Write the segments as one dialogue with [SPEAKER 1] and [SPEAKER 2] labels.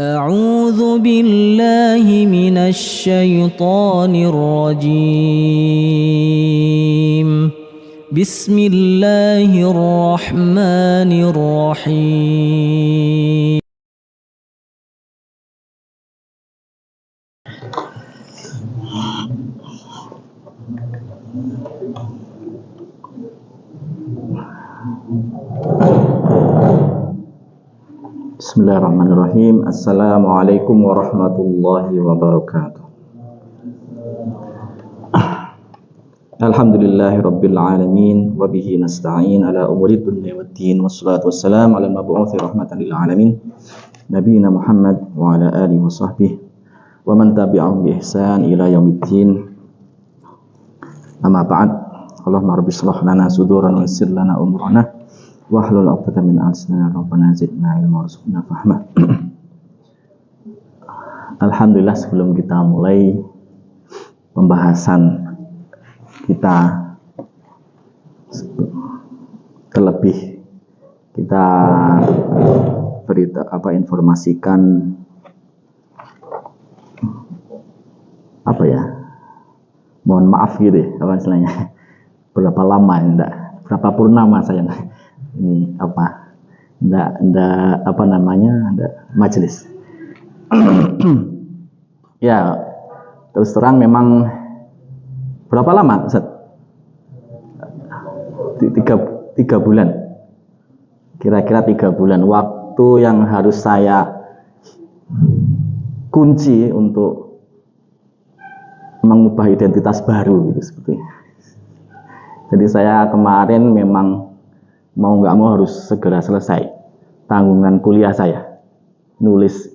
[SPEAKER 1] أعوذ بالله من الشيطان الرجيم. بسم الله الرحمن الرحيم.
[SPEAKER 2] Bismillahirrahmanirrahim. Assalamualaikum warahmatullahi wabarakatuh. Alhamdulillahi rabbil alamin wa bihi nasta'in ala umuri dunya waddin wassalatu wassalamu ala al-mab'uthi rahmatan lil alamin nabiyina Muhammad wa ala alihi wa sahbihi wa man tabi'ahum bi ihsan ila yaumiddin. Amma ba'd. Allahumma rabbi shrah lana sudurana wa yassir lana umurana wahlul 'uqdatam min lisani rabbana zidna ilma warzuqna fahma. Alhamdulillah, sebelum kita mulai pembahasan kita, terlebih kita informasikan mohon maaf gitu ya, apa istilahnya, berapa lama enggak, berapa purnama saya ini enggak majelis. Ya, terus terang memang berapa lama Ustaz? 3 bulan, kira-kira 3 bulan waktu yang harus saya kunci untuk mengubah identitas baru gitu seperti. Jadi saya kemarin memang mau nggak mau harus segera selesai tanggungan kuliah saya, nulis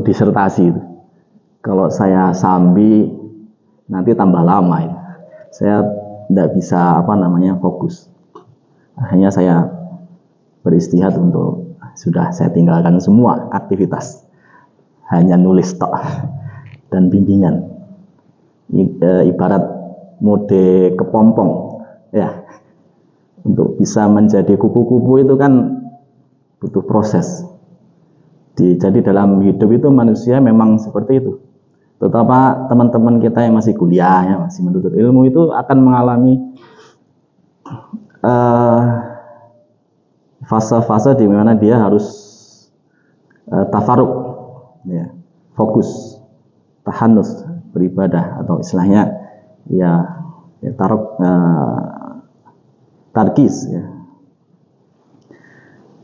[SPEAKER 2] disertasi itu. Kalau saya sambil nanti tambah lama ya. Saya tidak bisa fokus. Akhirnya saya beristihad untuk sudah saya tinggalkan semua aktivitas, hanya nulis tok dan bimbingan. Ibarat mode kepompong ya. Untuk bisa menjadi kupu-kupu itu kan butuh proses. Jadi dalam hidup itu manusia memang seperti itu. Terutama teman-teman kita yang masih kuliah, ya, masih menuntut ilmu, itu akan mengalami fase-fase di mana dia harus tafaruk, ya, fokus, tahanus, beribadah, atau istilahnya tarkis, ya.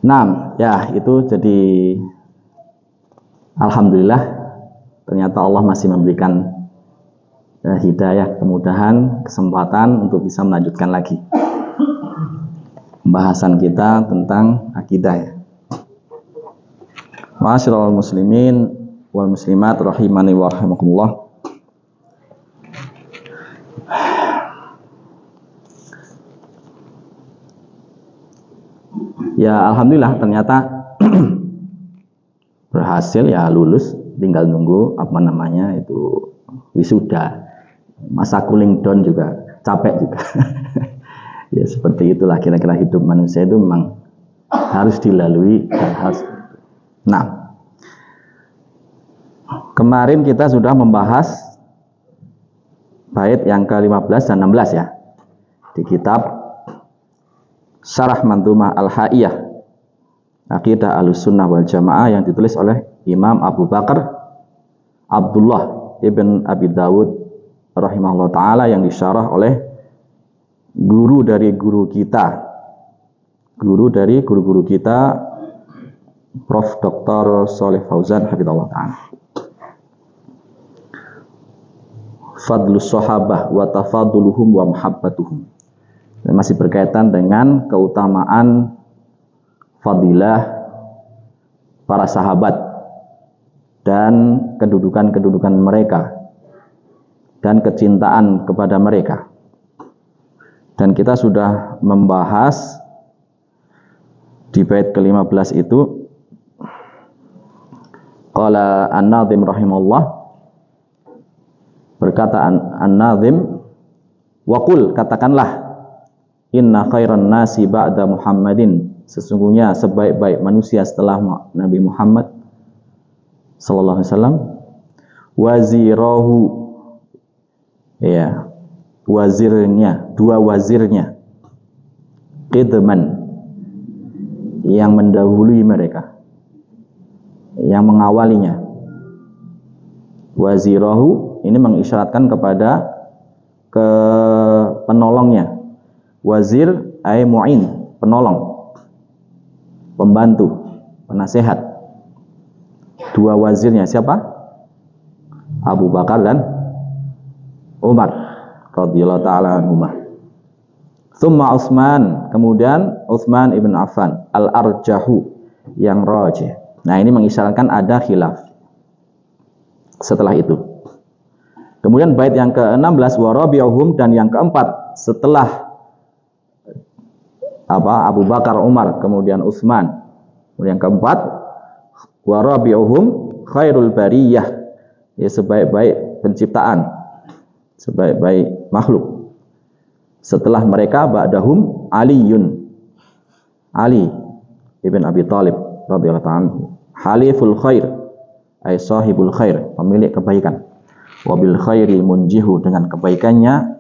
[SPEAKER 2] Nah, ya itu jadi alhamdulillah ternyata Allah masih memberikan hidayah, kemudahan, kesempatan untuk bisa melanjutkan lagi pembahasan kita tentang akidah, ya. Ma'asyiral muslimin wal muslimat rahimani wa rahimakumullah. Ya alhamdulillah ternyata berhasil, ya lulus, tinggal nunggu wisuda. Masa cooling down juga capek juga. Ya seperti itulah kira-kira hidup manusia itu memang harus dilalui dan harus. Nah, kemarin kita sudah membahas bait yang ke-15 dan 16 ya di kitab Syarah Manzumah Al-Ha'iyah Aqidah Ahlussunnah wal Jamaah yang ditulis oleh Imam Abu Bakar Abdullah ibn Abi Dawud rahimahullah ta'ala, yang disyarah oleh guru dari guru kita Prof. Dr. Shalih Fauzan hafizahullah ta'ala. Fadlus sahabah wa tafaduluhum wa muhabbatuhum. Masih berkaitan dengan keutamaan fadilah para sahabat dan kedudukan mereka dan kecintaan kepada mereka. Dan kita sudah membahas di bait ke-15 itu, qala an-nazim rahimahullah, berkata an-nazim, waqul, katakanlah, inna khairan nasi ba'da Muhammadin, sesungguhnya sebaik-baik manusia setelah Nabi Muhammad, sallallahu alaihi wasallam, wazirahu, ya, wazirnya, dua wazirnya, qidman, yang mendahului mereka, yang mengawalinya. Wazirahu ini mengisyaratkan kepada penolongnya. Wazir ay mu'in, penolong, pembantu, penasehat. Dua wazirnya siapa? Abu Bakar dan Umar radhiyallahu ta'ala anhumah. Tsumma Utsman, kemudian Utsman ibn Affan, al-arjahu, yang rajih. Nah, ini mengisyaratkan ada khilaf setelah itu. Kemudian bait yang ke-16, wa rabi'uhum, dan yang keempat setelah Abu Bakar, Umar, kemudian Utsman. Yang keempat, wa rabi'uhum khairul bariyah, ya, sebaik-baik penciptaan, sebaik-baik makhluk. Setelah mereka ba'dahum Aliyun, Ali ibn Abi Thalib radhiyallahu anhu, haliful khair, ay sahibul khair, pemilik kebaikan. Wabil khairi munjihu, dengan kebaikannya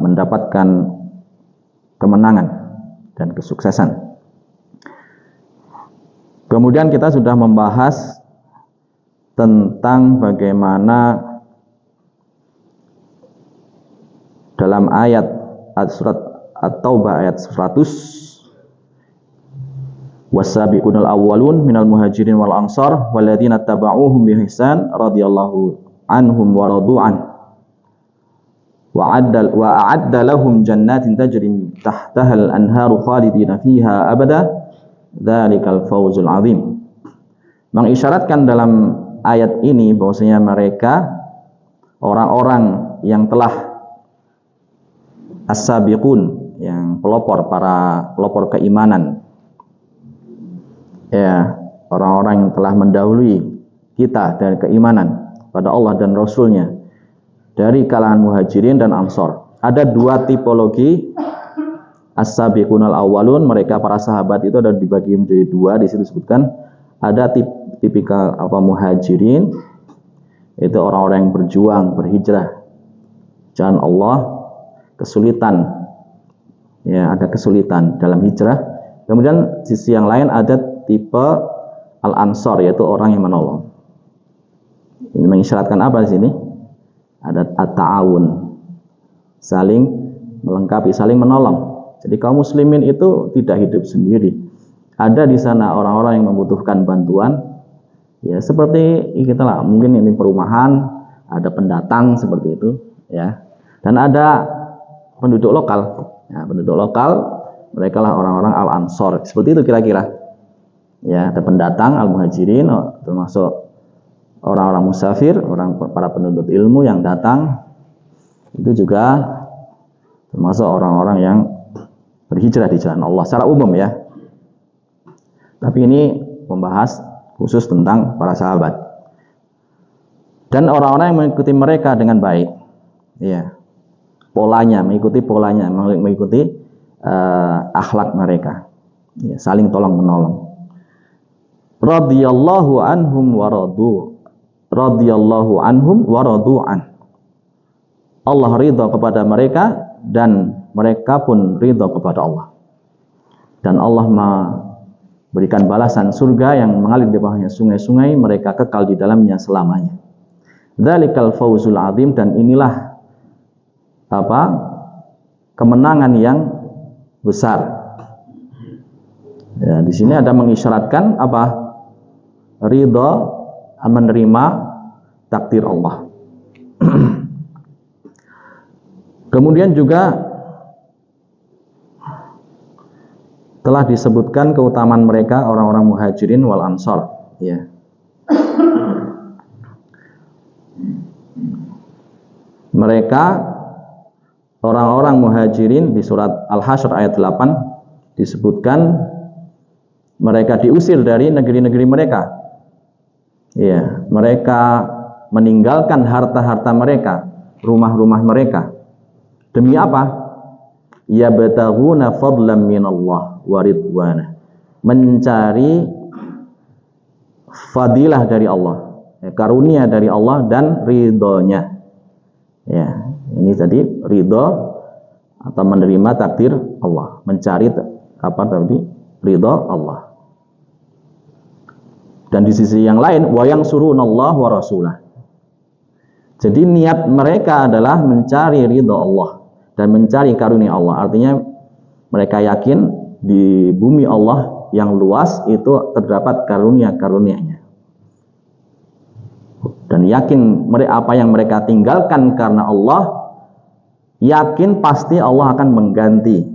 [SPEAKER 2] mendapatkan kemenangan dan kesuksesan. Kemudian kita sudah membahas tentang bagaimana dalam ayat surat At-Taubah ayat 100, wasabiqunal awwalun minal muhajirin wal ansar walladzina tabauhum bi ihsan radhiyallahu anhum wa radu'an wa a'adda lahum jannatin tajri tahtaha al-anharu khalidina fiha abada dzalikal fawzul azim. Mengisyaratkan dalam ayat ini bahwasanya mereka orang-orang yang telah as-sabiqun, yang para pelopor keimanan, ya, orang-orang yang telah mendahului kita dari keimanan pada Allah dan Rasulnya dari kalangan muhajirin dan ansor. Ada dua tipologi as-sabiqunal awwalun, mereka para sahabat itu ada dibagi menjadi dua. Di situ disebutkan ada tipikal muhajirin, itu orang-orang yang berjuang, berhijrah jalan Allah, kesulitan, ya, ada kesulitan dalam hijrah. Kemudian sisi yang lain ada tipe al-ansor, yaitu orang yang menolong. Ini mengisyaratkan apa di sini? Ada at-ta'awun, saling melengkapi, saling menolong. Jadi kaum muslimin itu tidak hidup sendiri. Ada di sana orang-orang yang membutuhkan bantuan. Ya, seperti kita lah, mungkin ini perumahan, ada pendatang seperti itu, ya. Dan ada penduduk lokal. Ya, penduduk lokal, mereka lah orang-orang al-ansor. Seperti itu kira-kira. Ya, ada pendatang al-muhajirin, termasuk orang-orang musafir, para penuntut ilmu yang datang, itu juga termasuk orang-orang yang berhijrah di jalan Allah secara umum, ya. Tapi ini membahas khusus tentang para sahabat dan orang-orang yang mengikuti mereka dengan baik, ya, polanya, mengikuti polanya, mengikuti akhlak mereka, ya, saling tolong menolong. Radhiyallahu anhum wa radu an. Allah ridha kepada mereka dan mereka pun ridha kepada Allah. Dan Allah memberikan balasan surga yang mengalir di bawahnya sungai-sungai, mereka kekal di dalamnya selamanya. Dzalikal fawzul azim, dan inilah kemenangan yang besar. Ya, di sini ada mengisyaratkan ridha, menerima takdir Allah. Kemudian juga telah disebutkan keutamaan mereka orang-orang muhajirin wal ansor, ya. Mereka orang-orang muhajirin di surat Al-Hasyr ayat 8 disebutkan mereka diusir dari negeri-negeri mereka. Ya, mereka meninggalkan harta-harta mereka, rumah-rumah mereka. Demi apa? Yabtaghuna fadlan minallah wa ridwana. Mencari fadilah dari Allah, karunia dari Allah dan ridhonya. Ya, ini tadi ridho atau menerima takdir Allah, mencari apa tadi? Ridho Allah. Dan di sisi yang lain, wa yansurunallah wa rasulah. Jadi niat mereka adalah mencari ridho Allah dan mencari karunia Allah. Artinya mereka yakin di bumi Allah yang luas itu terdapat karunia-karunianya. Dan yakin apa yang mereka tinggalkan karena Allah, yakin pasti Allah akan mengganti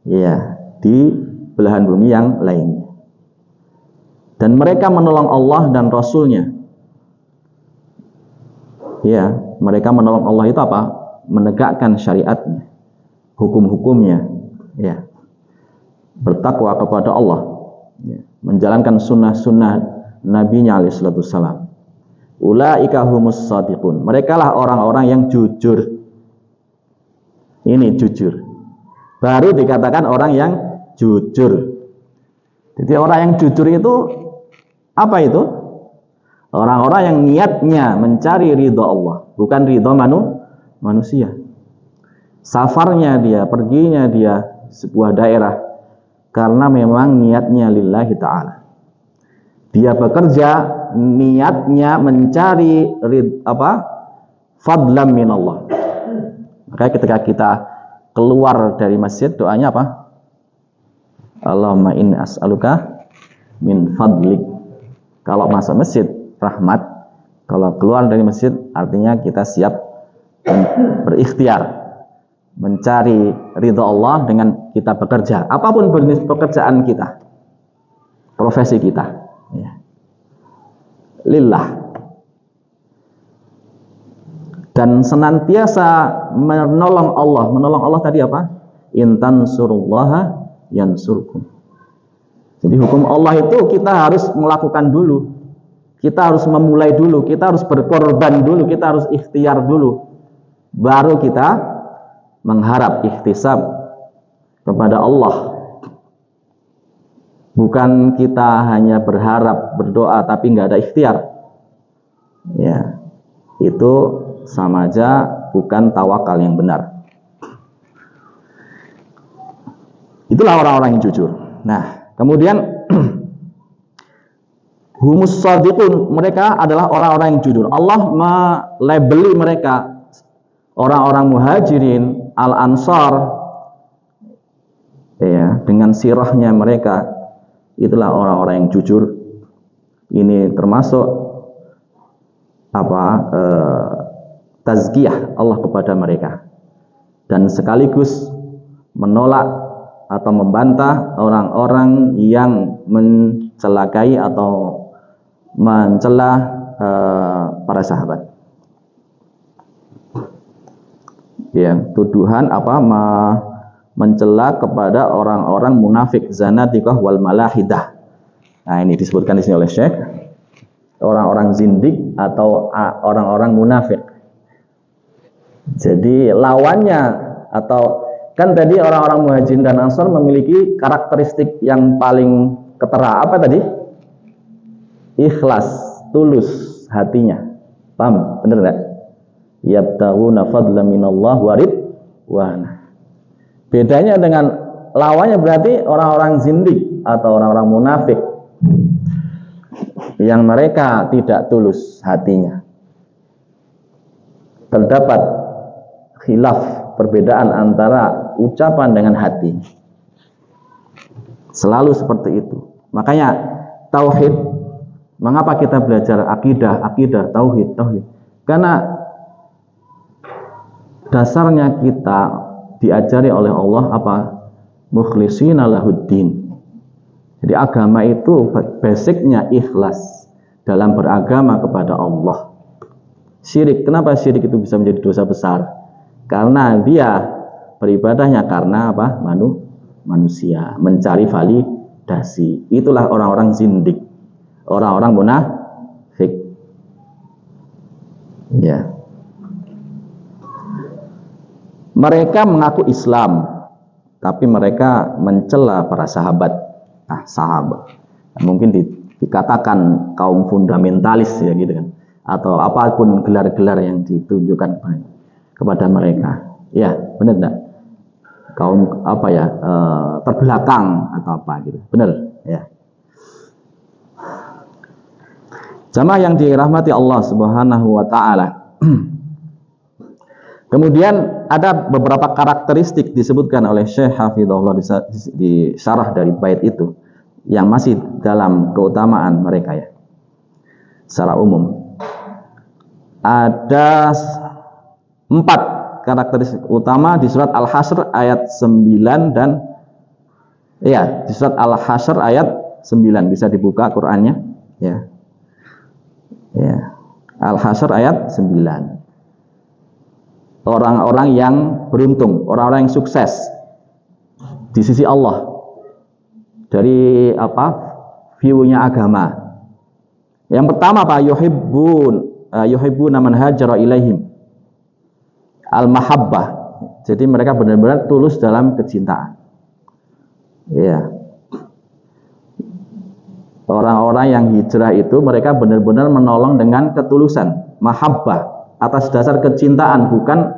[SPEAKER 2] ya di belahan bumi yang lainnya. Dan mereka menolong Allah dan Rasulnya. Ya, mereka menolong Allah itu apa? Menegakkan syariatnya, hukum-hukumnya, ya, bertakwa kepada Allah, ya, menjalankan sunnah-sunnah Nabi-Nya alaihissalam. Ulaika humus shadiqun. Mereka lah orang-orang yang jujur. Ini jujur. Baru dikatakan orang yang jujur. Jadi orang yang jujur itu apa itu? Orang-orang yang niatnya mencari ridho Allah, bukan ridho manusia. Safarnya dia, perginya dia sebuah daerah karena memang niatnya lillahi ta'ala. Dia bekerja niatnya mencari fadlan minallah. Makanya ketika kita keluar dari masjid, doanya apa? Allahumma inni as'aluka min fadlik. Kalau masuk masjid rahmat, kalau keluar dari masjid artinya kita siap berikhtiar mencari ridha Allah dengan kita bekerja, apapun jenis pekerjaan kita, profesi kita, ya. Lillah. Dan senantiasa menolong Allah. Menolong Allah tadi apa? In tansurullaha yansurkum. Jadi hukum Allah itu kita harus melakukan dulu. Kita harus memulai dulu, kita harus berkorban dulu, kita harus ikhtiar dulu. Baru kita mengharap ihtisab kepada Allah. Bukan kita hanya berharap, berdoa tapi nggak ada ikhtiar. Ya, itu sama aja bukan tawakal yang benar. Itulah orang-orang yang jujur. Nah, kemudian humus shadiqun, mereka adalah orang-orang yang jujur. Allah melabeli mereka orang-orang muhajirin, al-ansar, ya, dengan sirahnya mereka. Itulah orang-orang yang jujur. Ini termasuk tazkiyah Allah kepada mereka, dan sekaligus menolak atau membantah orang-orang yang mencelakai atau mencela para sahabat. Ya, tuduhan mencela kepada orang-orang munafik, zanadiqah wal malahidah. Nah, ini disebutkan di sini oleh Syekh, orang-orang zindik atau orang-orang munafik. Jadi lawannya, atau kan tadi orang-orang muhajirin dan ansar memiliki karakteristik yang paling ketara. Apa tadi? Ikhlas, tulus hatinya. Paham? Benar enggak? Yabtaghuna fadlan minallah wa ridwana. Bedanya dengan lawannya berarti orang-orang zindik atau orang-orang munafik yang mereka tidak tulus hatinya. Terdapat khilaf, perbedaan antara ucapan dengan hati. Selalu seperti itu. Makanya tauhid, mengapa kita belajar akidah, tauhid? Karena dasarnya kita diajari oleh Allah apa? Mukhlishina lahuddin. Jadi agama itu basicnya ikhlas dalam beragama kepada Allah. Syirik, kenapa syirik itu bisa menjadi dosa besar? Karena dia beribadahnya karena apa? Manusia, mencari validasi. Itulah orang-orang zindik, orang-orang munafik. Ya. Mereka mengaku Islam, tapi mereka mencela para sahabat. Sahabat. Mungkin dikatakan kaum fundamentalis ya gitu kan, atau apapun gelar-gelar yang ditunjukkan kepada mereka. Ya, benar enggak? Kaum apa ya, terbelakang atau apa gitu. Benar ya. Jamaah yang dirahmati Allah Subhanahu wa taala. Kemudian ada beberapa karakteristik disebutkan oleh Syekh Hafizahullah di syarah dari bait itu yang masih dalam keutamaan mereka ya. Secara umum ada 4 karakteristik utama di surat Al-Hasyr ayat 9 dan ya, di surat Al-Hasyr ayat 9 bisa dibuka Qur'annya ya. Ya. Al-Hasyr ayat 9. Orang-orang yang beruntung, orang-orang yang sukses di sisi Allah dari view-nya agama. Yang pertama apa? Yuhibbuna man hajara ilaihim. Al-mahabbah. Jadi mereka benar-benar tulus dalam kecintaan. Ya. Orang-orang yang hijrah itu mereka benar-benar menolong dengan ketulusan, mahabbah, atas dasar kecintaan, bukan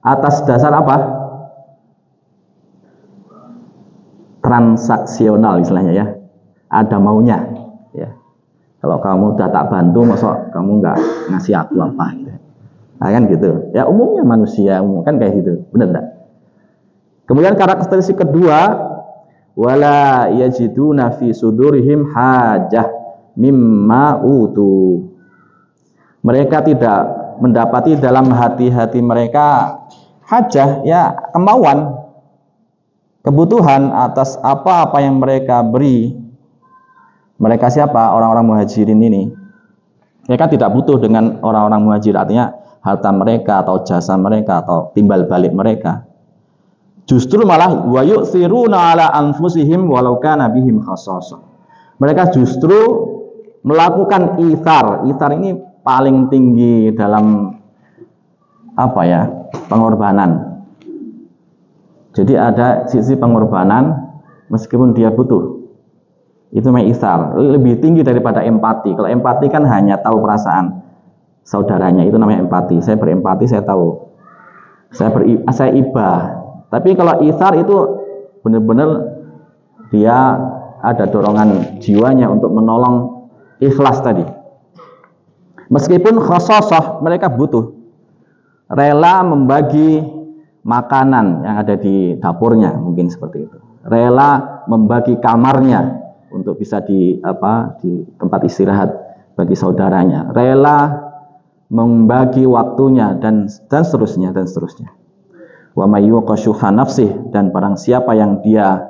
[SPEAKER 2] atas dasar apa? Transaksional istilahnya ya. Ada maunya ya. Kalau kamu udah tak bantu, masa kamu nggak ngasih aku apa gitu. Nah, kan gitu. Ya umumnya manusia kan kayak gitu. Benar enggak? Kemudian karakteristik kedua, wala yajiduna fi sudurihim hajah mimma utu. Mereka tidak mendapati dalam hati-hati mereka hajah, ya kemauan, kebutuhan atas apa-apa yang mereka beri. Mereka siapa? Orang-orang muhajirin ini. Mereka tidak butuh dengan orang-orang muhajir, artinya harta mereka atau jasa mereka atau timbal balik mereka. Justru malah wa yu'thiruna ala anfusihim walau kana bihim khassasah. Mereka justru melakukan ithar. Ithar ini paling tinggi dalam apa ya, pengorbanan. Jadi ada sisi pengorbanan meskipun dia butuh. Itu namanya ithar, lebih tinggi daripada empati. Kalau empati kan hanya tahu perasaan saudaranya, itu namanya empati. Saya berempati, saya tahu, saya iba. Tapi kalau ithar itu benar-benar dia ada dorongan jiwanya untuk menolong, ikhlas tadi. Meskipun khasasah, mereka butuh, rela membagi makanan yang ada di dapurnya, mungkin seperti itu. Rela membagi kamarnya untuk bisa di tempat istirahat bagi saudaranya. Rela membagi waktunya dan seterusnya dan seterusnya. Wa may yuqashuha nafsih, dan barang siapa yang dia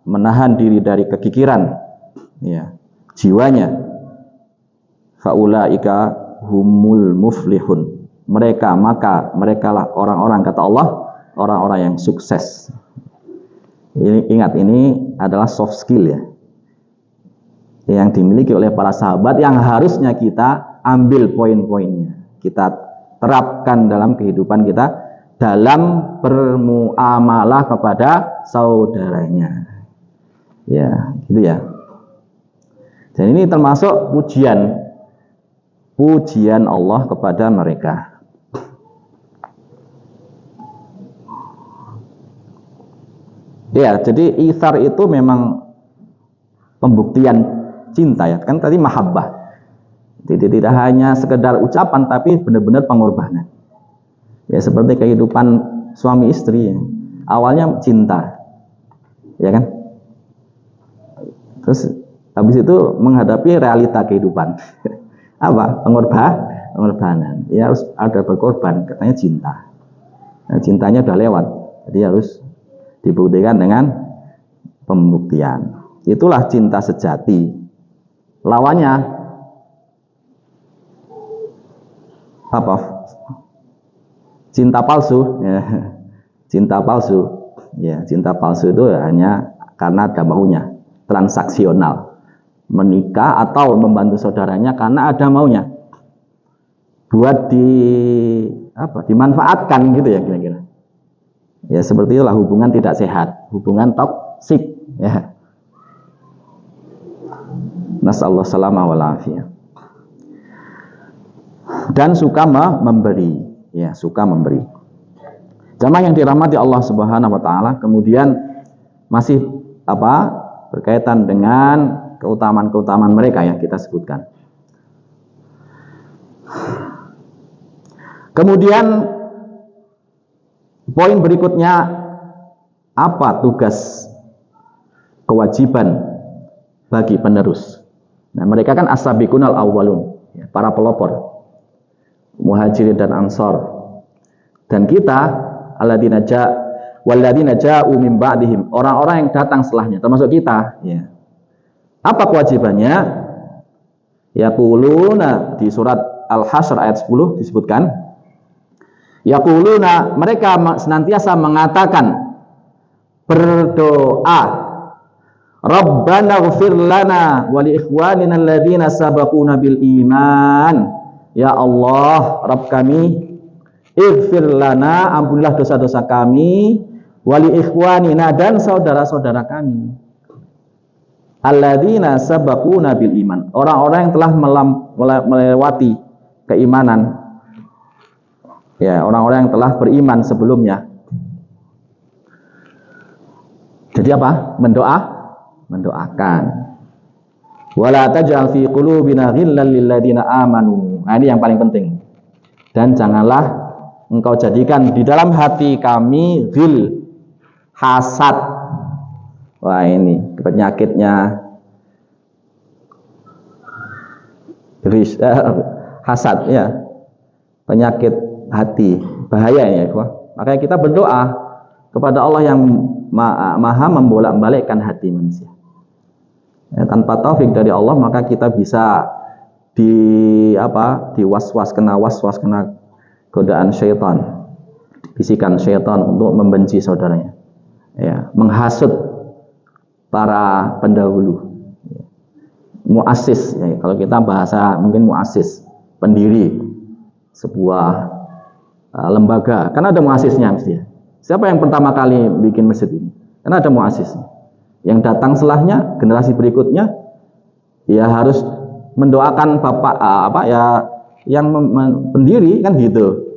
[SPEAKER 2] menahan diri dari kekikiran ya jiwanya, faulaika humul muflihun, maka merekalah orang-orang, kata Allah, orang-orang yang sukses. Ini, ingat, ini adalah soft skill ya yang dimiliki oleh para sahabat, yang harusnya kita ambil poin-poinnya, kita terapkan dalam kehidupan kita dalam bermuamalah kepada saudaranya ya, gitu ya. Dan ini termasuk pujian Allah kepada mereka. Ya, jadi ithar itu memang pembuktian cinta ya. Kan tadi mahabbah. Jadi tidak hanya sekedar ucapan, tapi benar-benar pengorbanan. Ya, seperti kehidupan suami istri ya. Awalnya cinta. Ya kan? Terus habis itu menghadapi realita kehidupan. Apa? Pengorbanan. Ya harus ada berkorban, katanya cinta. Nah, cintanya udah lewat. Jadi harus dibuktikan dengan pembuktian. Itulah cinta sejati. Lawannya apa? Cinta palsu ya. Cinta palsu ya, cinta palsu itu hanya karena ada maunya, transaksional. Menikah atau membantu saudaranya karena ada maunya, buat dimanfaatkan gitu ya kira-kira. Ya seperti itulah hubungan tidak sehat, hubungan toksik ya. Nasallahu salama wal afiyah. Dan suka memberi, ya, suka memberi. Jamaah yang dirahmati Allah Subhanahu wa taala, kemudian masih berkaitan dengan keutamaan-keutamaan mereka yang kita sebutkan. Kemudian poin berikutnya, apa tugas kewajiban bagi penerus? Nah, mereka kan as-sabiqunal awwalun, ya, para pelopor, muhajirin dan ansor. Dan kita alladzina walladzina ja'u min ba'dihim, orang-orang yang datang setelahnya, termasuk kita, ya. Apa kewajibannya? Yaquluna, di surat Al-Hasyr ayat 10 disebutkan, yaquluna, mereka senantiasa mengatakan, berdoa, Rabbana ighfir lana wa li ikhwanina alladzina sabaquna bil iman. Ya Allah, Rabb kami, ighfir lana, ampunilah dosa-dosa kami, wa li ikhwanina, dan saudara-saudara kami, alladzina sabaquna bil iman, orang-orang yang telah melewati keimanan, ya, orang-orang yang telah beriman sebelumnya. Jadi apa? Mendoakan. Wala taj'al fi qulubina ghillan lil ladzina amanu. Nah, ini yang paling penting. Dan janganlah engkau jadikan di dalam hati kami ghil, hasad. Wah, ini penyakitnya hasad, ya. Penyakit hati, bahaya ya. Makanya kita berdoa kepada Allah yang maha membolak-balikkan hati manusia. Ya, tanpa taufik dari Allah, maka kita bisa was-was kena godaan syaitan, bisikan syaitan untuk membenci saudaranya, ya, menghasut para pendahulu, ya. Muassis, ya, kalau kita bahasa mungkin muassis, pendiri sebuah lembaga, karena ada muassisnya mesti. Siapa yang pertama kali bikin masjid ini? Karena ada muassisnya. Yang datang setelahnya, generasi berikutnya, ya harus mendoakan bapak yang pendiri, kan gitu.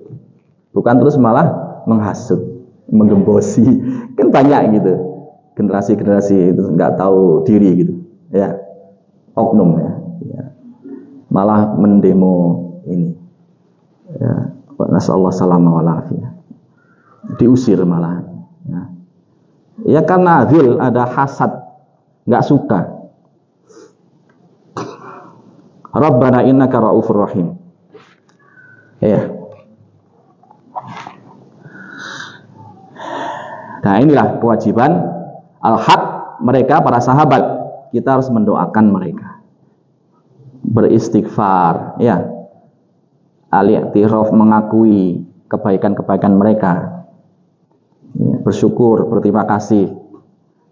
[SPEAKER 2] Bukan terus malah menghasut, menggembosi. Kan banyak gitu. Generasi-generasi itu nggak tahu diri gitu. Ya. Oknum, ya. Malah mendemo ini. Ya. Nasallahu salama wal afiyah. Diusir malah. Ya. Ya, karena ghil, ada hasad, nggak suka. Rabbana innaka raufur rahim. Ya. Nah, inilah kewajiban al-haq mereka, para sahabat. Kita harus mendoakan mereka, beristighfar, ya, al-i'tiraf, mengakui kebaikan-kebaikan mereka, ya, bersyukur, berterima kasih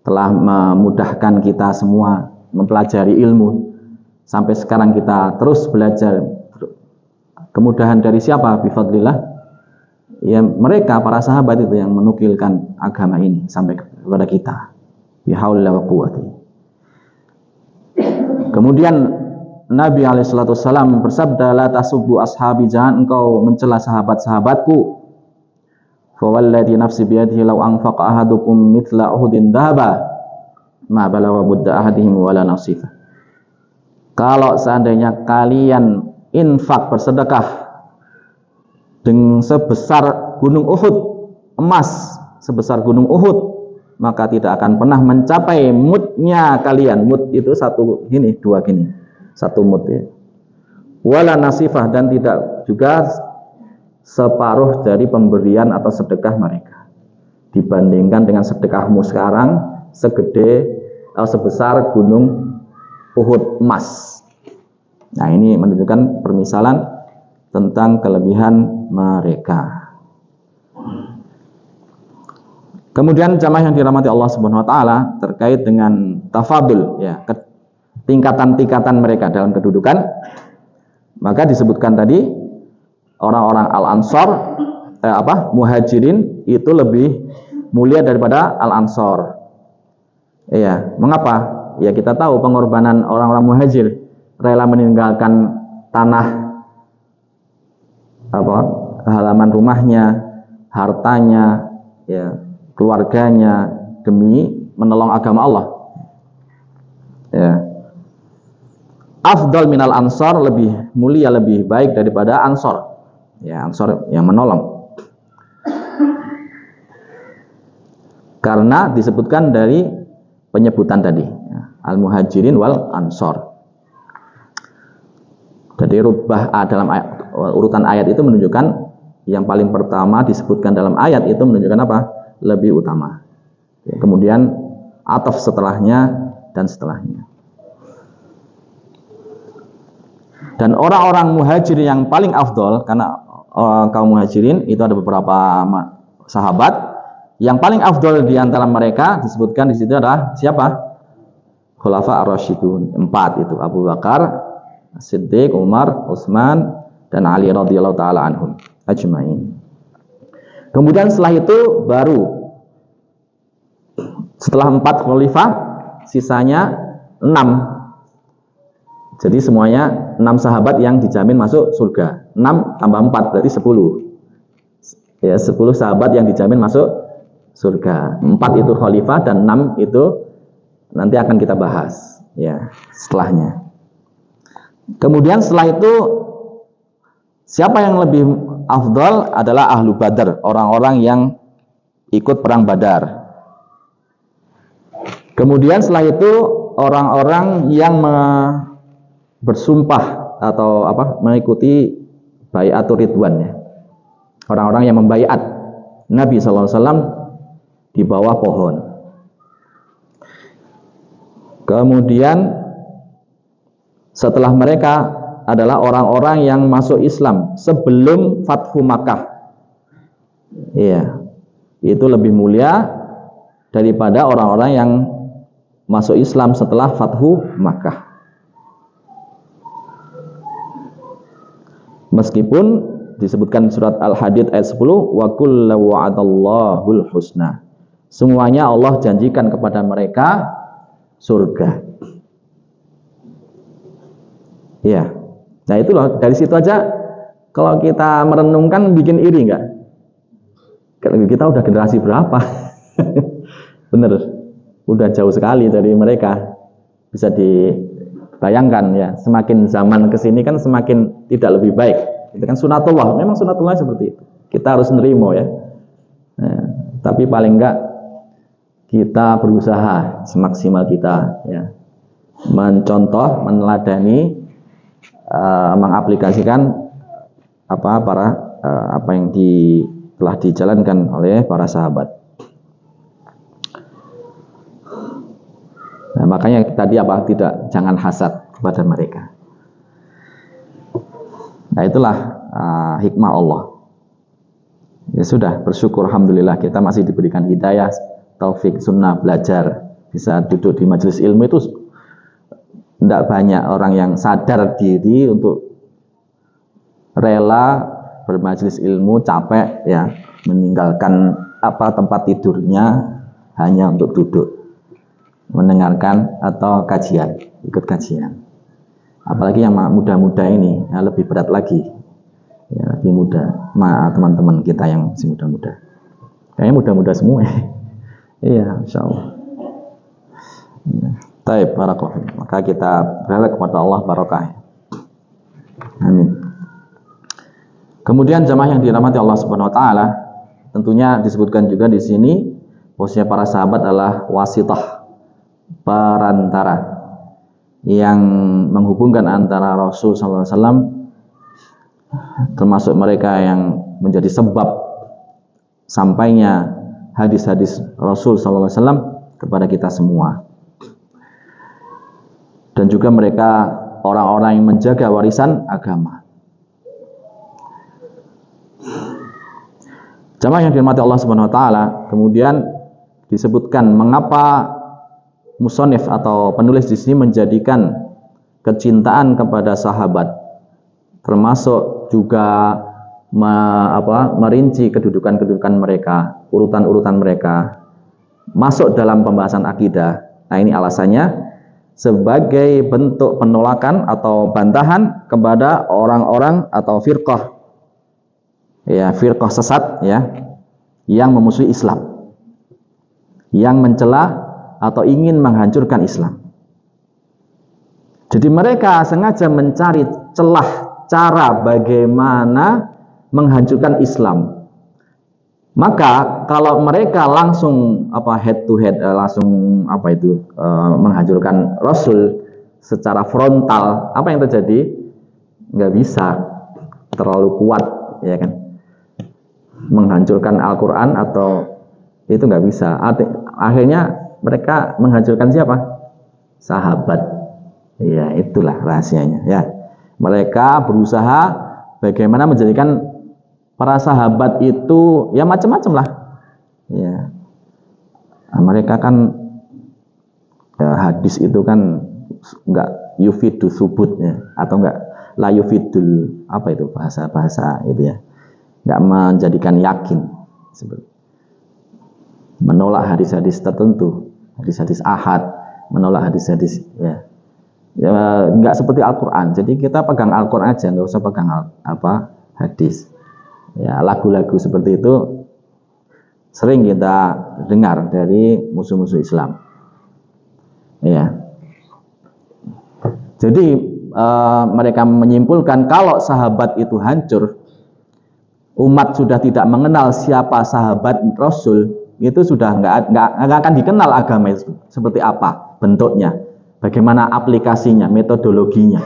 [SPEAKER 2] telah memudahkan kita semua mempelajari ilmu. Sampai sekarang kita terus belajar. Kemudahan dari siapa? Bifadlillah. Ya, mereka, para sahabat itu yang menukilkan agama ini sampai kepada kita. Bihaulillah wa quwwati. Kemudian Nabi alaihissalam bersabda, la tasubbu ashabi, jangan engkau mencela sahabat-sahabatku. Fa walladzi nafsi biyadihi law anfaqa ahadukum mithla uhudin dhahaba ma balagha mudda ahadihim wala nasifa. Kalau seandainya kalian infak, bersedekah dengan sebesar gunung Uhud, emas sebesar gunung Uhud, maka tidak akan pernah mencapai mudnya kalian. Mud itu satu gini, dua gini, satu mud, ya. Wala nasifah, dan tidak juga separuh dari pemberian atau sedekah mereka. Dibandingkan dengan sedekahmu sekarang segede atau sebesar gunung Uhud emas. Nah, ini menunjukkan permisalan tentang kelebihan mereka. Kemudian jamaah yang dirahmati Allah Subhanahu wa taala, terkait dengan tafadul, ya, tingkatan-tingkatan mereka dalam kedudukan, maka disebutkan tadi orang-orang al-ansor, muhajirin itu lebih mulia daripada al-ansor. Ya, mengapa? Ya kita tahu pengorbanan orang-orang muhajir, rela meninggalkan tanah halaman rumahnya, hartanya, ya, keluarganya demi menolong agama Allah. Ya. Afdal minal ansor, lebih mulia, lebih baik daripada ansor. Ya, ansor yang menolong. Karena disebutkan dari penyebutan tadi, ya, al-muhajirin wal ansor. Jadi rubah dalam urutan ayat itu menunjukkan yang paling pertama disebutkan dalam ayat itu menunjukkan apa? Lebih utama. Ya, kemudian ataf setelahnya dan setelahnya. Dan orang-orang muhajir yang paling afdol, karena kaum muhajirin itu ada beberapa sahabat, yang paling afdol di antara mereka disebutkan di situ adalah siapa? Khulafa ar-rasyidun, 4 itu, Abu Bakar, Siddiq, Umar, Utsman, dan Ali radhiyallahu taala anhum ajmain. Kemudian setelah itu baru setelah 4 khalifah sisanya 6. Jadi semuanya 6 sahabat yang dijamin masuk surga. 6 tambah 4 berarti 10. Ya, 10 sahabat yang dijamin masuk surga. 4 itu khalifah dan 6 itu nanti akan kita bahas ya setelahnya. Kemudian setelah itu siapa yang lebih afdal adalah ahlu badar, orang-orang yang ikut perang Badar. Kemudian setelah itu orang-orang yang bersumpah atau mengikuti baiatur ridwan ya. Orang-orang yang membaiat Nabi SAW di bawah pohon. Kemudian setelah mereka adalah orang-orang yang masuk Islam sebelum Fathu Makkah. Iya, itu lebih mulia daripada orang-orang yang masuk Islam setelah Fathu Makkah. Meskipun disebutkan surat Al-Hadid ayat 10, wa kullu wa'adallahul husna. Semuanya Allah janjikan kepada mereka surga. Ya. Nah itu loh, dari situ aja kalau kita merenungkan bikin iri enggak? Kita udah generasi berapa? Bener, udah jauh sekali dari mereka. Bisa dibayangkan ya, semakin zaman kesini kan semakin tidak lebih baik. Itu kan sunatullah, memang sunatullah seperti itu. Kita harus menerima ya. Nah, tapi paling enggak kita berusaha semaksimal kita ya, mencontoh, meneladani, mengaplikasikan apa yang telah dijalankan oleh para sahabat. Nah, makanya tadi jangan hasad kepada mereka. Nah itulah hikmah Allah. Ya sudah, bersyukur alhamdulillah kita masih diberikan hidayah, taufik, sunnah, belajar, bisa duduk di majelis ilmu. Itu tidak banyak orang yang sadar diri untuk rela bermajelis ilmu, capek ya, meninggalkan tempat tidurnya hanya untuk duduk mendengarkan atau kajian, ikut kajian. Apalagi yang muda-muda ini ya, lebih berat lagi ya, lebih muda. Teman-teman kita yang masih muda-muda kayaknya muda-muda semua ya. Iya, insyaallah. Baik, barakallahu. Maka kita berharap kepada Allah barokah. Amin. Kemudian jamaah yang dirahmati Allah Subhanahu wa taala, tentunya disebutkan juga di sini posisinya para sahabat adalah wasithah, perantara yang menghubungkan antara Rasul sallallahu alaihi wasallam, termasuk mereka yang menjadi sebab sampainya hadis-hadis Rasul sallallahu alaihi wasallam kepada kita semua. Dan juga mereka orang-orang yang menjaga warisan agama. Jamaah yang dirahmati Allah Subhanahu wa taala, kemudian disebutkan mengapa musonif atau penulis di sini menjadikan kecintaan kepada sahabat, termasuk juga merinci kedudukan-kedudukan mereka, urutan-urutan mereka, masuk dalam pembahasan akidah. Nah ini alasannya sebagai bentuk penolakan atau bantahan kepada orang-orang atau firqah, ya, firqah sesat, ya, yang memusuhi Islam, yang mencela atau ingin menghancurkan Islam. Jadi mereka sengaja mencari celah cara bagaimana menghancurkan Islam. Maka kalau mereka langsung head to head, langsung menghancurkan Rasul secara frontal, apa yang terjadi? Nggak bisa, terlalu kuat, ya kan? Menghancurkan Al-Quran atau itu nggak bisa. Akhirnya mereka menghancurkan siapa? Sahabat. Ya, itulah rahasianya, ya. Mereka berusaha bagaimana menjadikan para sahabat itu ya macam-macam lah, ya. Nah, mereka kan hadis itu kan enggak yufidu subutnya, atau enggak la yufidul, apa itu bahasa itu, ya, enggak menjadikan yakin, menolak hadis-hadis tertentu, hadis-hadis ahad, menolak hadis-hadis, ya, enggak seperti Al-Quran. Jadi kita pegang Al-Quran aja, enggak usah pegang hadis. Ya, lagu-lagu seperti itu sering kita dengar dari musuh-musuh Islam. Ya. Jadi mereka menyimpulkan kalau sahabat itu hancur, umat sudah tidak mengenal siapa sahabat Rasul, itu sudah nggak akan dikenal agama itu seperti apa bentuknya, bagaimana aplikasinya, metodologinya.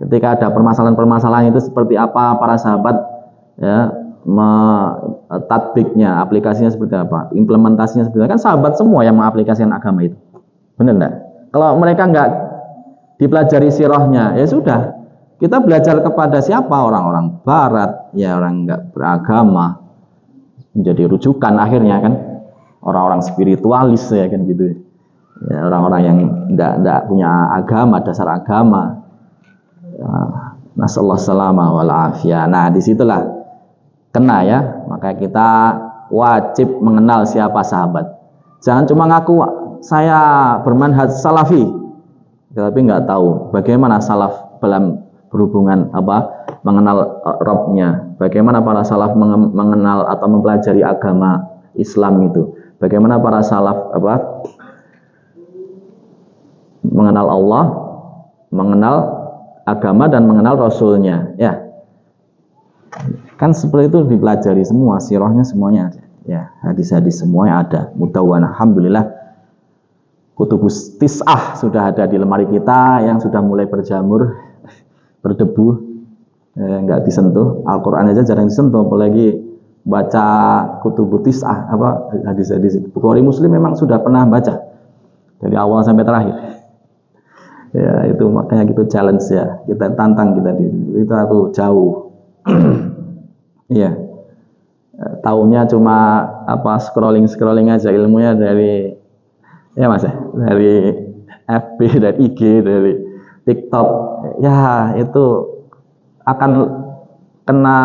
[SPEAKER 2] Ketika ada permasalahan-permasalahan itu seperti apa para sahabat, ya, tatbiknya, aplikasinya seperti apa, implementasinya seperti apa. Kan sahabat semua yang mengaplikasikan agama itu, benar enggak? Kalau mereka enggak dipelajari sirahnya, ya sudah, kita belajar kepada siapa? Orang-orang barat, ya, orang enggak beragama, menjadi rujukan akhirnya kan, orang-orang spiritualis, ya kan gitu, ya, orang-orang yang enggak punya agama, dasar agama. Ya, nasallahu salama wal afiyah. Nah, disitulah kena, ya. Maka kita wajib mengenal siapa sahabat. Jangan cuma ngaku saya bermanhaj salafi, tapi nggak tahu bagaimana salaf dalam berhubungan mengenal Rabbnya, bagaimana para salaf mengenal atau mempelajari agama Islam itu, bagaimana para salaf mengenal Allah, mengenal agama dan mengenal Rasulnya, ya. Kan seperti itu dipelajari semua, sirahnya semuanya ada, ya, hadis-hadis semuanya ada, mudawwanah. Alhamdulillah kutubus tis'ah sudah ada di lemari kita yang sudah mulai berjamur, berdebu, nggak disentuh. Al-Quran aja jarang disentuh, apalagi baca kutubus tis'ah, hadis-hadis. Bukhari Muslim memang sudah pernah baca dari awal sampai terakhir. Ya, itu makanya gitu challenge, ya, kita tantang kita tuh jauh. Iya, taunya cuma scrolling aja, ilmunya dari, ya Mas, dari FB, dari IG, dari TikTok, ya, itu akan kena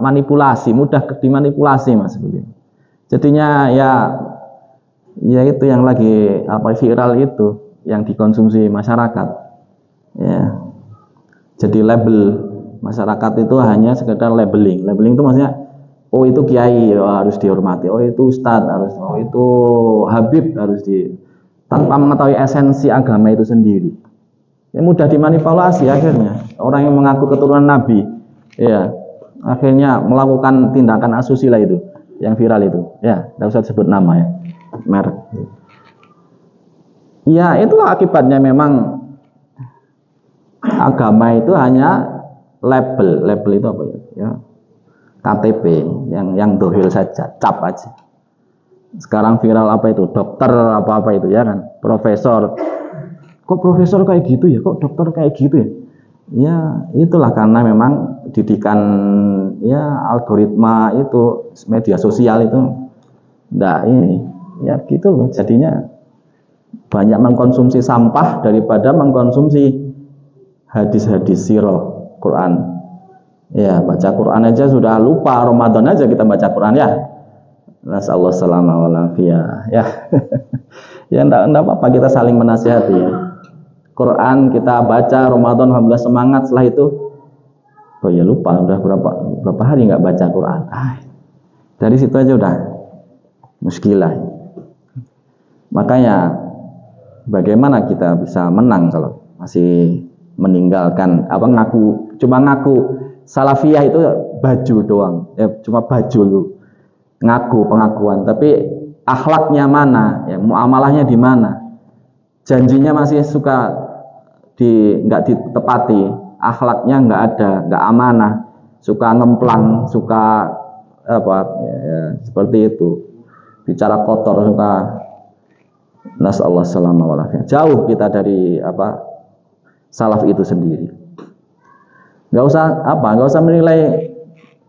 [SPEAKER 2] manipulasi, mudah dimanipulasi, Mas. Jadinya ya itu yang lagi viral itu yang dikonsumsi masyarakat, ya. Jadi label masyarakat itu hanya sekedar labeling itu maksudnya, oh itu kiai, harus dihormati, oh itu ustadz harus, oh itu habib harus tanpa mengetahui esensi agama itu sendiri. Ya, mudah dimanipulasi akhirnya. Orang yang mengaku keturunan Nabi, ya, akhirnya melakukan tindakan asusila itu, yang viral itu, ya, tidak usah sebut nama, ya, merek. Ya, itulah akibatnya. Memang agama itu hanya label itu apa, ya, KTP yang dohil saja, cap aja. Sekarang viral dokter apa itu, ya kan, profesor. Kok profesor kayak gitu ya, kok dokter kayak gitu ya? Ya, itulah karena memang didikan, ya, algoritma itu, media sosial itu ya gitu loh. Jadinya banyak mengkonsumsi sampah daripada mengkonsumsi hadis-hadis sirah Quran. Ya, baca Quran aja sudah lupa, Ramadan aja kita baca Quran, ya. Nasallahu salama wal afiyah, ya. Ya, enggak apa-apa, kita saling menasihati, ya. Quran kita baca, Ramadan alhamdulillah semangat, setelah itu oh ya lupa, udah berapa hari nggak baca Quran. Dari situ aja udah muskilah. Makanya bagaimana kita bisa menang kalau masih meninggalkan cuma ngaku salafiyah itu baju doang, cuma baju lu ngaku pengakuan, tapi akhlaknya mana, muamalahnya di mana, janjinya masih suka nggak ditepati, akhlaknya nggak ada, nggak amanah, suka ngemplang, suka seperti itu, bicara kotor, suka nasallahu salamah wal afiyah. Jauh kita dari salaf itu sendiri. Nggak usah menilai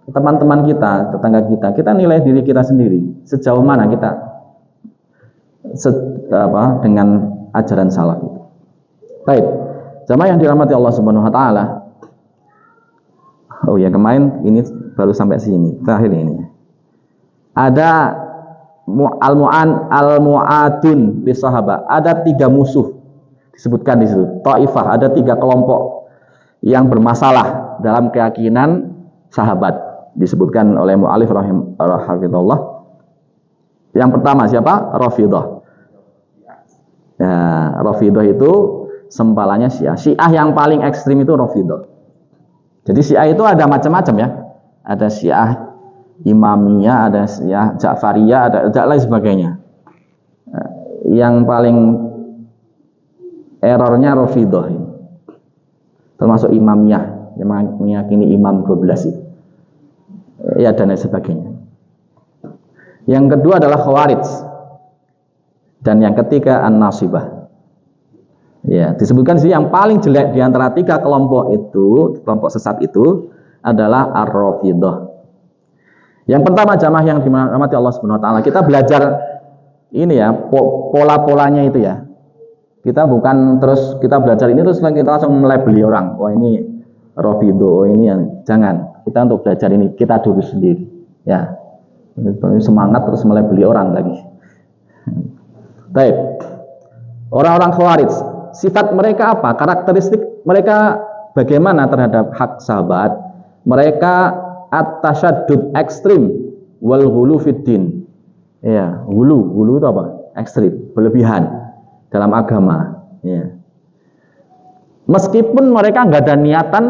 [SPEAKER 2] teman-teman kita, tetangga kita nilai diri kita sendiri. Sejauh mana kita dengan ajaran salaf itu. Baik, jamaah yang dirahmati Allah Subhanahu wa taala. Oh ya, kemarin ini baru sampai sini, terakhir ini. Ada al-mu'adun li sahabat. Ada 3 musuh disebutkan di situ. Taifah, ada 3 kelompok yang bermasalah dalam keyakinan sahabat. Disebutkan oleh mu'alif rahimahullah. Yang pertama siapa? Rafidah. Ya, Rafidah itu sempalannya Syiah. Syiah yang paling ekstrim itu Rafidah. Jadi Syiah itu ada macam-macam ya. Ada Syiah Imamiyah, ada Syiah Ja'fariyah, ada lain sebagainya. Yang paling errornya Rafidah ini. Termasuk Imamiyah yang meyakini Imam 12 itu. Ya dan lain sebagainya. Yang kedua adalah Khawarij. Dan yang ketiga An-Nasibah. Ya, disebutkan sih yang paling jelek di antara 3 kelompok itu, kelompok sesat itu adalah Ar-Rafidah. Yang pertama jamaah yang dirahmati Allah Subhanahu wa taala, kita belajar ini ya, pola-polanya itu ya. Kita bukan terus kita belajar ini terus kita langsung melabeli orang. Wah ini Rafidah, oh ini yang jangan. Kita untuk belajar ini kita dulu sendiri. Ya. Semangat terus melabeli orang lagi. Baik. Orang-orang Khawarij, sifat mereka apa? Karakteristik mereka bagaimana terhadap hak sahabat? Mereka at-tasyaddud ekstrim wal ghulu fiddin. Ya, ghulu itu apa? Ekstrim, berlebihan dalam agama. Ya. Meskipun mereka nggak ada niatan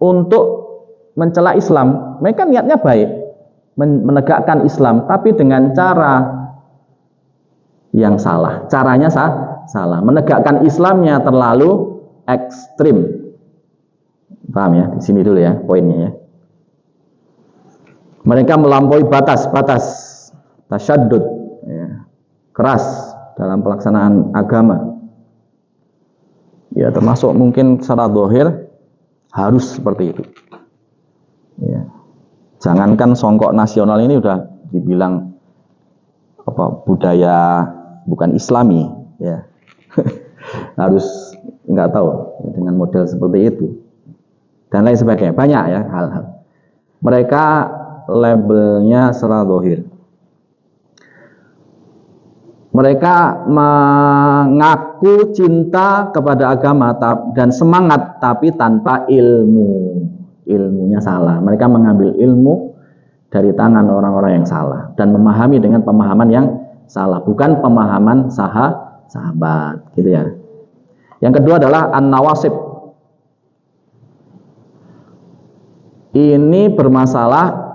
[SPEAKER 2] untuk mencela Islam, mereka niatnya baik, menegakkan Islam, tapi dengan cara yang salah. Caranya salah. Menegakkan Islamnya terlalu ekstrim. Paham ya? Di sini dulu ya poinnya ya. Mereka melampaui batas tasyaddud, ya, keras dalam pelaksanaan agama. Ya, termasuk mungkin secara zahir harus seperti itu. Ya. Jangankan songkok nasional ini udah dibilang budaya bukan Islami, ya. Harus nggak tahu ya, dengan model seperti itu dan lain sebagainya. Banyak ya hal-hal. Mereka labelnya secara zahir. Mereka mengaku cinta kepada agama dan semangat tapi tanpa ilmu. Ilmunya salah. Mereka mengambil ilmu dari tangan orang-orang yang salah dan memahami dengan pemahaman yang salah, bukan pemahaman sahabat, gitu ya. Yang kedua adalah an-nawasib. Ini bermasalah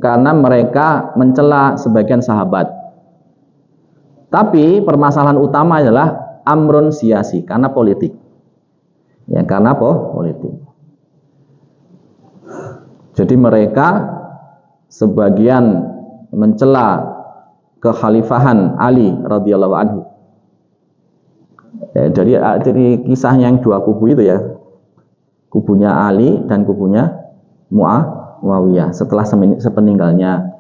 [SPEAKER 2] karena mereka mencela sebagian sahabat. Tapi permasalahan utama adalah amrun siasi, karena politik. Ya, karena politik. Jadi mereka sebagian mencela kekhalifahan Ali radhiyallahu anhu. Ya, dari kisahnya yang 2 kubu itu ya. Kubunya Ali dan kubunya Muawiyah setelah sepeninggalnya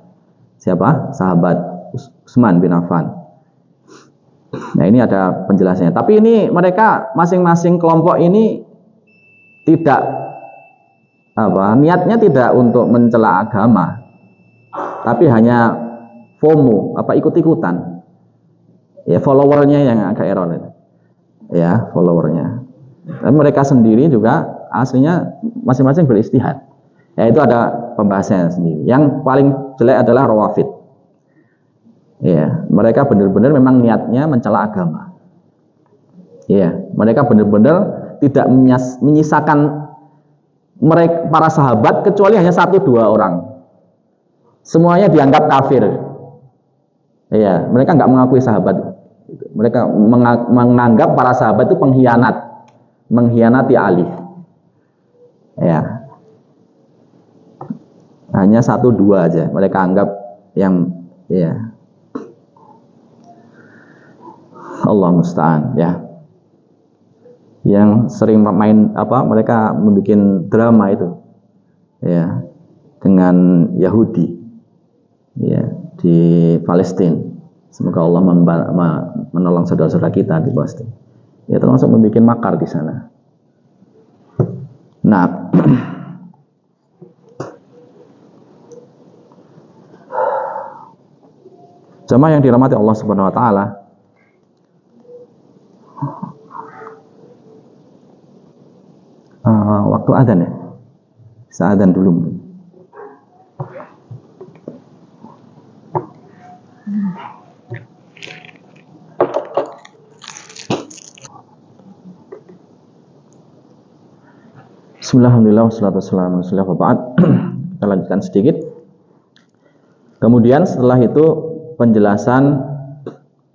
[SPEAKER 2] siapa? Sahabat Utsman bin Affan. Nah, ini ada penjelasannya. Tapi ini mereka masing-masing kelompok ini tidak niatnya tidak untuk mencela agama, tapi hanya FOMO, ikut-ikutan. Ya, followernya yang agak error itu. Ya, followernya. Tapi mereka sendiri juga aslinya masing-masing beristihad. Ya, itu ada pembahasannya sendiri. Yang paling jelek adalah Rawafid. Ya, mereka benar-benar memang niatnya mencela agama. Ya, mereka benar-benar tidak menyisakan mereka para sahabat kecuali hanya 1-2 orang. Semuanya dianggap kafir. Ya, mereka nggak mengakui sahabat. Mereka menganggap para sahabat itu pengkhianat, mengkhianati Ali. Ya, hanya 1-2 aja mereka anggap yang ya. Allah musta'an ya. Yang sering main mereka membuat drama itu ya dengan Yahudi ya di Palestina. Semoga Allah menolong saudara-saudara kita di Palestina. Ya, termasuk membuat makar di sana. Nah, jemaah yang dirahmati Allah Subhanahu wa taala, waktu adzan ya. Bisa adzan dulu. Bismillahirrahmanirrahim. Wassalatu wassalamu ala Rasulillah wa ba'd. Kita lanjutkan sedikit. Kemudian setelah itu penjelasan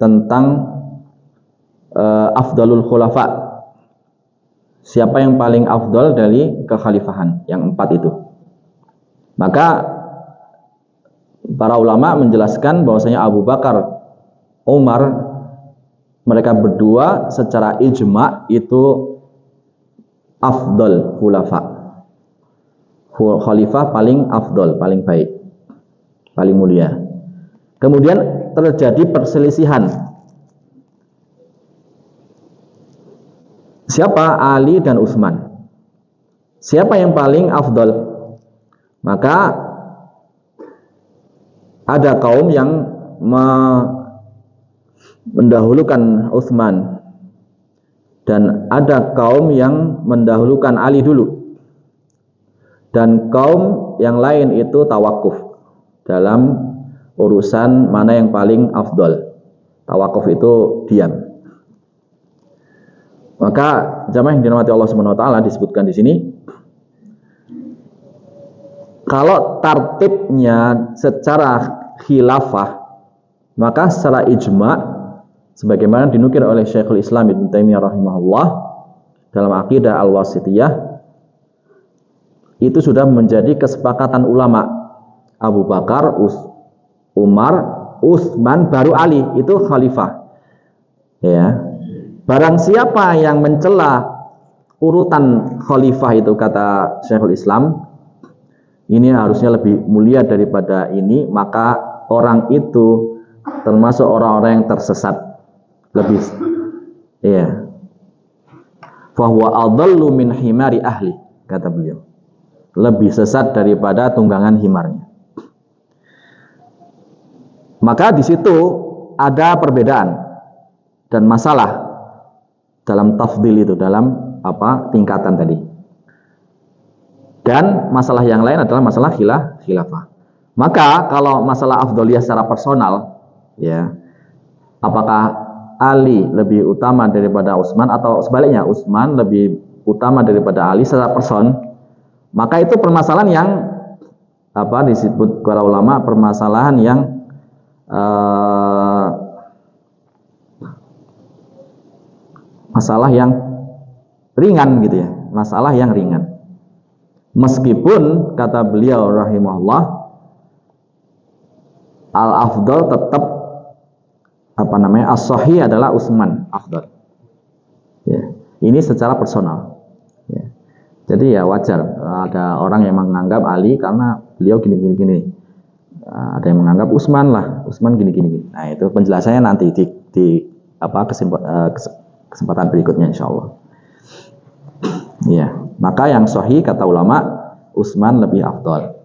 [SPEAKER 2] tentang afdalul khulafa. Siapa yang paling afdal dari kekhalifahan yang 4 itu. Maka para ulama menjelaskan bahwasanya Abu Bakar, Umar, mereka berdua secara ijma itu afdal khulafa. Khalifah paling afdal, paling baik, paling mulia. Kemudian terjadi perselisihan. Siapa? Ali dan Utsman. Siapa yang paling afdal? Maka ada kaum yang mendahulukan Utsman dan ada kaum yang mendahulukan Ali dulu. Dan kaum yang lain itu tawakuf dalam urusan mana yang paling afdal. Tawakuf itu diam. Maka jamaah yang dirahmati Allah Subhanahu wa taala disebutkan di sini, kalau tartibnya secara khilafah, maka secara ijma sebagaimana dinukil oleh Syekhul Islam Ibnu Taimiyah rahimahullah dalam Aqidah Al-Wasithiyah, itu sudah menjadi kesepakatan ulama. Abu Bakar, Umar, Utsman, baru Ali, itu khalifah. Ya. Barang siapa yang mencela urutan khalifah itu, kata Syekhul Islam, ini harusnya lebih mulia daripada ini, maka orang itu termasuk orang-orang yang tersesat. Lebih ya. Fahuwa adallu min himari ahli, kata beliau. Lebih sesat daripada tunggangan himarnya. Maka di situ ada perbedaan dan masalah dalam tafdil itu, dalam tingkatan tadi. Dan masalah yang lain adalah masalah khilafah. Maka kalau masalah afdoliyah secara personal, ya, apakah Ali lebih utama daripada Utsman atau sebaliknya Utsman lebih utama daripada Ali secara person, maka itu permasalahan yang disebut para ulama permasalahan yang masalah yang ringan gitu ya, masalah yang ringan. Meskipun kata beliau rahimahullah, al-afdal tetap as-sahih adalah Utsman afdal. Ya, ini secara personal. Ya. Jadi ya wajar ada orang yang menganggap Ali karena beliau gini. Ada yang menganggap Utsman gini. Nah, itu penjelasannya nanti di kesempatan berikutnya insyaallah. Ya, maka yang sahih kata ulama Utsman lebih afdal.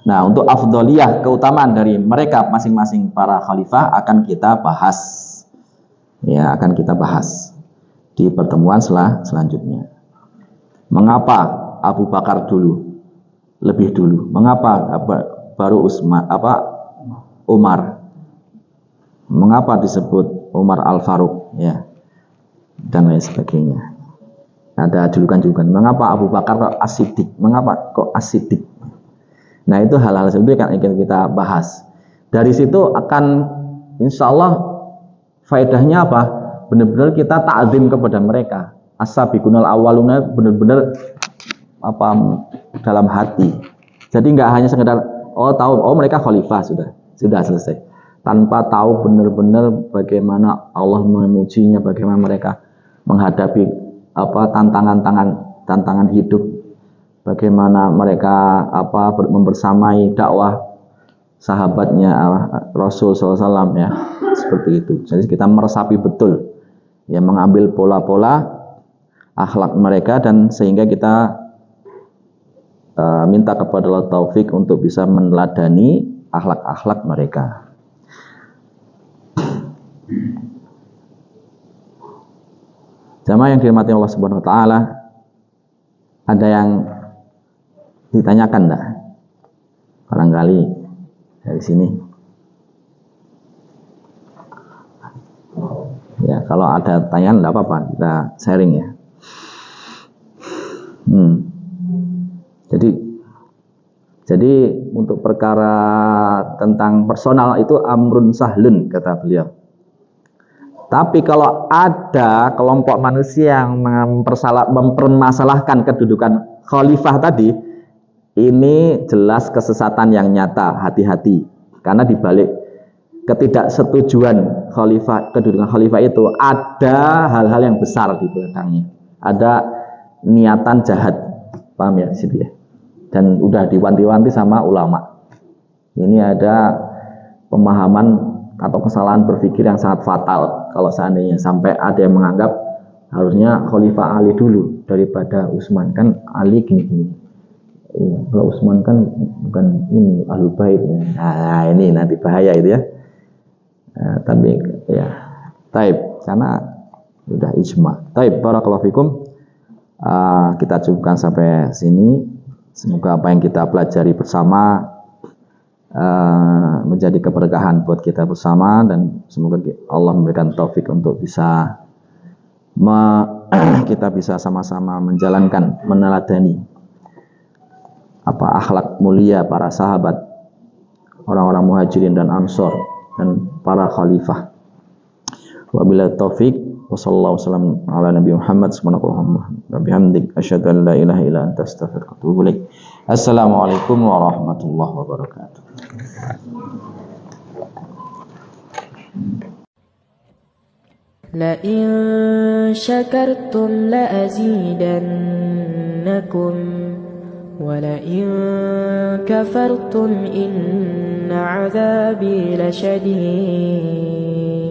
[SPEAKER 2] Nah, untuk afdoliyah, keutamaan dari mereka masing-masing para khalifah akan kita bahas. Ya, akan kita bahas di pertemuan selanjutnya. Mengapa Abu Bakar dulu, lebih dulu? Mengapa baru Umar? Mengapa disebut Umar Al-Faruq, ya, dan lain sebagainya. Ada julukan-julukan. Mengapa Abu Bakar kok As-Siddiq? Mengapa kok As-Siddiq? Nah, itu hal-hal seperti itu yang ingin kita bahas. Dari situ akan insya Allah faedahnya apa? Benar-benar kita ta'zim kepada mereka. As-sabiqunal awwaluna, benar-benar apa, dalam hati. Jadi nggak hanya sekedar tahu mereka khalifah, sudah selesai. Tanpa tahu benar-benar bagaimana Allah memujinya, bagaimana mereka menghadapi tantangan hidup, bagaimana mereka membersamai dakwah sahabatnya Rasul SAW, ya, seperti itu. Jadi kita meresapi betul, ya, mengambil pola-pola akhlak mereka, dan sehingga kita minta kepada Allah taufik untuk bisa meneladani akhlak-akhlak mereka. Jamaah yang dirahmati Allah Subhanahu wa taala, ada yang ditanyakan enggak? Barangkali dari sini. Ya, kalau ada pertanyaan enggak apa-apa, kita sharing, ya. Jadi untuk perkara tentang personal itu amrun sahlun, kata beliau. Tapi kalau ada kelompok manusia yang mempermasalahkan kedudukan khalifah tadi, ini jelas kesesatan yang nyata. Hati-hati, karena dibalik ketidaksetujuan kedudukan khalifah itu ada hal-hal yang besar di belakangnya. Ada niatan jahat, paham ya, situ ya. Dan udah diwanti-wanti sama ulama. Ini ada pemahaman atau kesalahan berpikir yang sangat fatal kalau seandainya sampai ada yang menganggap harusnya Khalifah Ali dulu daripada Utsman, kan Ali gini-gini. Ya, kalau Utsman kan bukan ini Ahlul Bait. Nah, ini nanti bahaya itu, ya. Tapi ya, taib, karena udah ijma. Taib, barakallahu fikum. Kita cukupkan sampai sini. Semoga apa yang kita pelajari bersama menjadi keberkahan buat kita bersama, dan semoga Allah memberikan taufik untuk bisa kita bisa sama-sama menjalankan, meneladani akhlak mulia para sahabat, orang-orang muhajirin dan ansor, dan para khalifah. Wabillahi taufik. Wassalamualaikum ala Nabi Muhammad subhanahu wa bihamdik asyhadu an la ilaha illa anta astaghfiruka wa atubu ilaik. Assalamualaikum warahmatullahi wabarakatuh.
[SPEAKER 3] La in syakartum la azidannakum wa la in kafartum inna 'adzabi lasyadid.